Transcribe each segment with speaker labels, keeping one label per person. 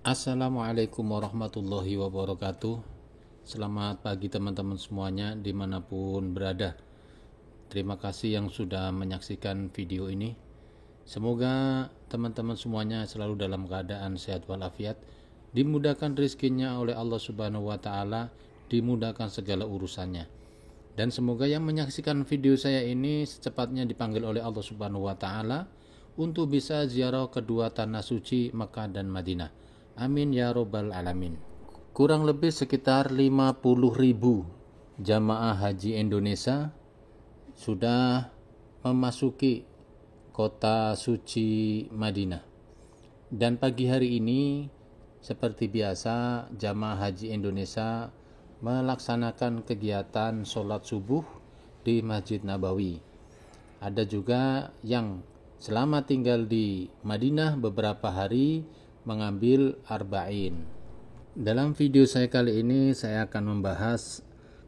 Speaker 1: Assalamualaikum warahmatullahi wabarakatuh. Selamat pagi teman-teman semuanya dimanapun berada. Terima kasih yang sudah menyaksikan video ini. Semoga teman-teman semuanya selalu dalam keadaan sehat walafiat, dimudahkan rezekinya oleh Allah Subhanahu wa Ta'ala, dimudahkan segala urusannya. Dan semoga yang menyaksikan video saya ini secepatnya dipanggil oleh Allah Subhanahu wa Ta'ala untuk bisa ziarah kedua tanah suci Mekah dan Madinah. Amin ya robbal alamin. Kurang lebih sekitar 50.000 jamaah haji Indonesia sudah memasuki kota suci Madinah. Dan pagi hari ini seperti biasa jamaah haji Indonesia melaksanakan kegiatan sholat subuh di Masjid Nabawi. Ada juga yang selama tinggal di Madinah beberapa hari mengambil arba'in. Dalam video saya kali ini saya akan membahas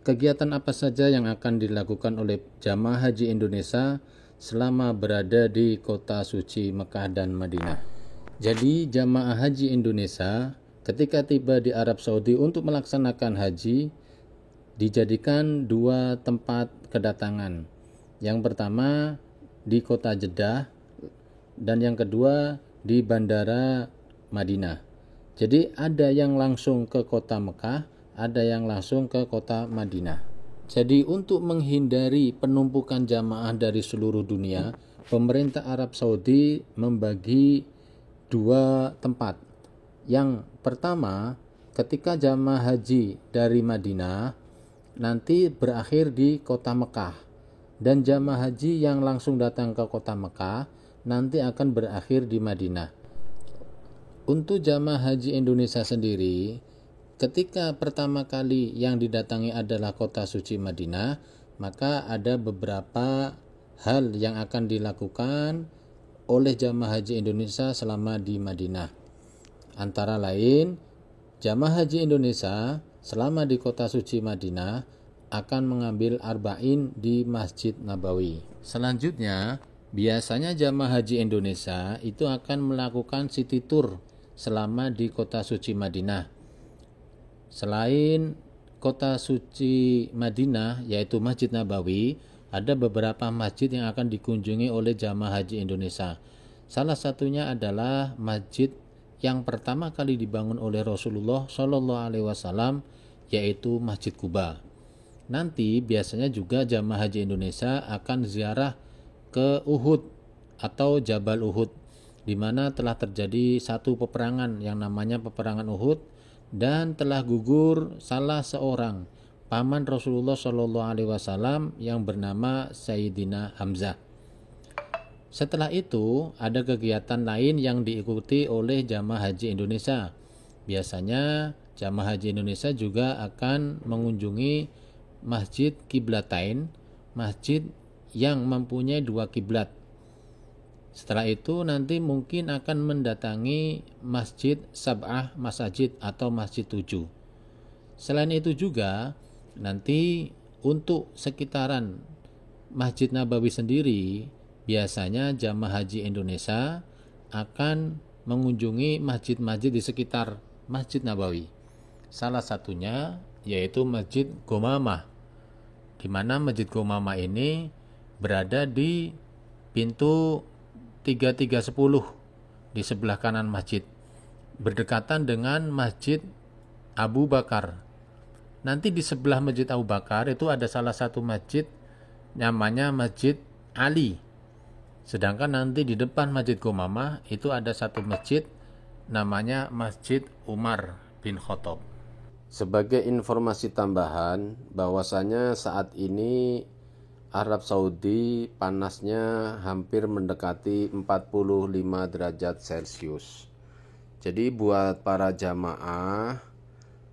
Speaker 1: kegiatan apa saja yang akan dilakukan oleh jamaah haji Indonesia selama berada di kota suci Mekah dan Madinah. Jadi jamaah haji Indonesia ketika tiba di Arab Saudi untuk melaksanakan haji dijadikan dua tempat kedatangan. Yang pertama di kota Jeddah dan yang kedua di bandara Madinah. Jadi ada yang langsung ke kota Mekah, ada yang langsung ke kota Madinah. Jadi untuk menghindari penumpukan jamaah dari seluruh dunia, pemerintah Arab Saudi membagi dua tempat. Yang pertama, ketika jamaah haji dari Madinah nanti berakhir di kota Mekah, dan jamaah haji yang langsung datang ke kota Mekah nanti akan berakhir di Madinah. Untuk jamaah haji Indonesia sendiri, ketika pertama kali yang didatangi adalah kota suci Madinah, maka ada beberapa hal yang akan dilakukan oleh jamaah haji Indonesia selama di Madinah. Antara lain, jamaah haji Indonesia selama di kota suci Madinah akan mengambil arba'in di Masjid Nabawi. Selanjutnya, biasanya jamaah haji Indonesia itu akan melakukan city tour selama di kota suci Madinah. Selain kota suci Madinah yaitu Masjid Nabawi, ada beberapa masjid yang akan dikunjungi oleh jamaah haji Indonesia. Salah satunya adalah masjid yang pertama kali dibangun oleh Rasulullah Shallallahu Alaihi Wasallam, yaitu Masjid Quba. Nanti biasanya juga jamaah haji Indonesia akan ziarah ke Uhud atau Jabal Uhud, di mana telah terjadi satu peperangan yang namanya peperangan Uhud, dan telah gugur salah seorang paman Rasulullah Shallallahu Alaihi Wasallam yang bernama Sayyidina Hamzah. Setelah itu ada kegiatan lain yang diikuti oleh jamaah haji Indonesia. Biasanya jamaah haji Indonesia juga akan mengunjungi Masjid Qiblatain, masjid yang mempunyai dua kiblat. Setelah itu nanti mungkin akan mendatangi Masjid Sab'ah Masajid atau Masjid 7. Selain itu juga nanti untuk sekitaran Masjid Nabawi sendiri, biasanya jamaah haji Indonesia akan mengunjungi masjid-masjid di sekitar Masjid Nabawi. Salah satunya yaitu Masjid Gomamah, di mana Masjid Gomamah ini berada di pintu 3310 di sebelah kanan masjid, berdekatan dengan Masjid Abu Bakar. Nanti di sebelah Masjid Abu Bakar itu ada salah satu masjid namanya Masjid Ali. Sedangkan nanti di depan Masjid Gomamah itu ada satu masjid namanya Masjid Umar bin Khattab. Sebagai informasi tambahan, bahwasanya saat ini Arab Saudi panasnya hampir mendekati 45 derajat Celcius. Jadi buat para jamaah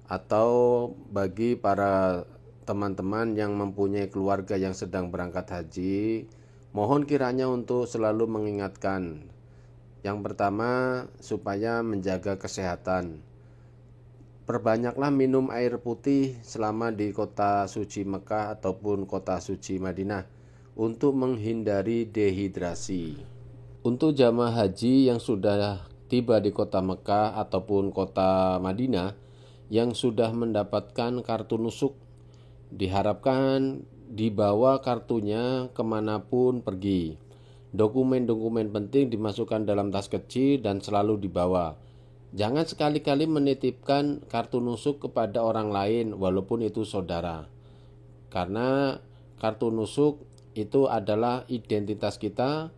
Speaker 1: atau bagi para teman-teman yang mempunyai keluarga yang sedang berangkat haji, mohon kiranya untuk selalu mengingatkan. Yang pertama, supaya menjaga kesehatan. Perbanyaklah minum air putih selama di kota suci Mekah ataupun kota suci Madinah untuk menghindari dehidrasi. Untuk jamaah haji yang sudah
Speaker 2: tiba di kota Mekah ataupun kota Madinah yang sudah mendapatkan kartu nusuk, diharapkan dibawa kartunya kemanapun pergi. Dokumen-dokumen penting dimasukkan dalam tas kecil dan selalu dibawa. Jangan sekali-kali menitipkan kartu nusuk kepada orang lain walaupun itu saudara. Karena kartu nusuk itu adalah identitas kita,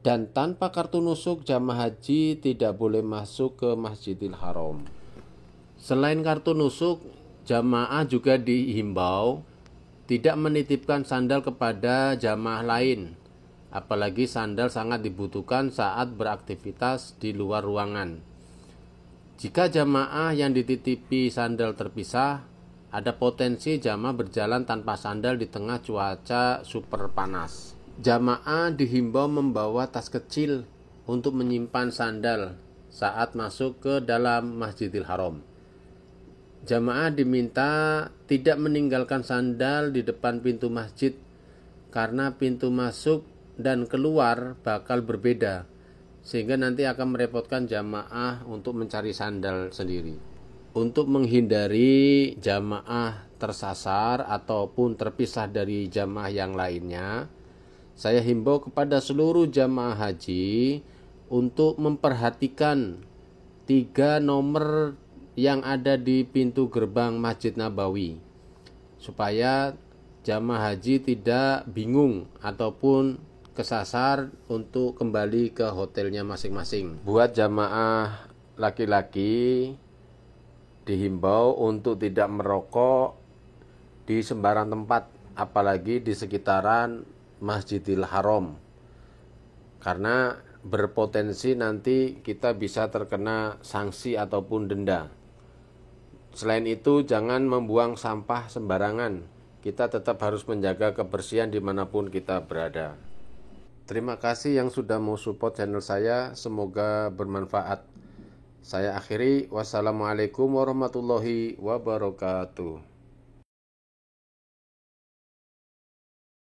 Speaker 2: dan tanpa kartu nusuk jamaah haji tidak boleh masuk ke Masjidil Haram. Selain kartu nusuk, jamaah juga dihimbau tidak menitipkan sandal kepada jamaah lain, apalagi sandal sangat dibutuhkan saat beraktivitas di luar ruangan. Jika jamaah yang dititipi sandal terpisah, ada potensi jamaah berjalan tanpa sandal di tengah cuaca super panas. Jamaah dihimbau membawa tas kecil untuk menyimpan sandal saat masuk ke dalam Masjidil Haram. Jamaah diminta tidak meninggalkan sandal di depan pintu masjid karena pintu masuk dan keluar bakal berbeda, sehingga nanti akan merepotkan jamaah untuk mencari sandal sendiri. Untuk menghindari jamaah tersasar ataupun terpisah dari jamaah yang lainnya, saya himbau kepada seluruh jamaah haji untuk memperhatikan 3 nomor yang ada di pintu gerbang Masjid Nabawi, supaya jamaah haji tidak bingung ataupun kesasar untuk kembali ke hotelnya masing-masing. Buat jamaah laki-laki dihimbau untuk tidak merokok di sembarang tempat, apalagi di sekitaran Masjidil Haram, karena berpotensi nanti kita bisa terkena sanksi ataupun denda. Selain itu, jangan membuang sampah sembarangan. Kita tetap harus menjaga kebersihan dimanapun kita berada. Terima kasih yang sudah mau support channel saya, semoga bermanfaat. Saya akhiri, wassalamualaikum warahmatullahi wabarakatuh.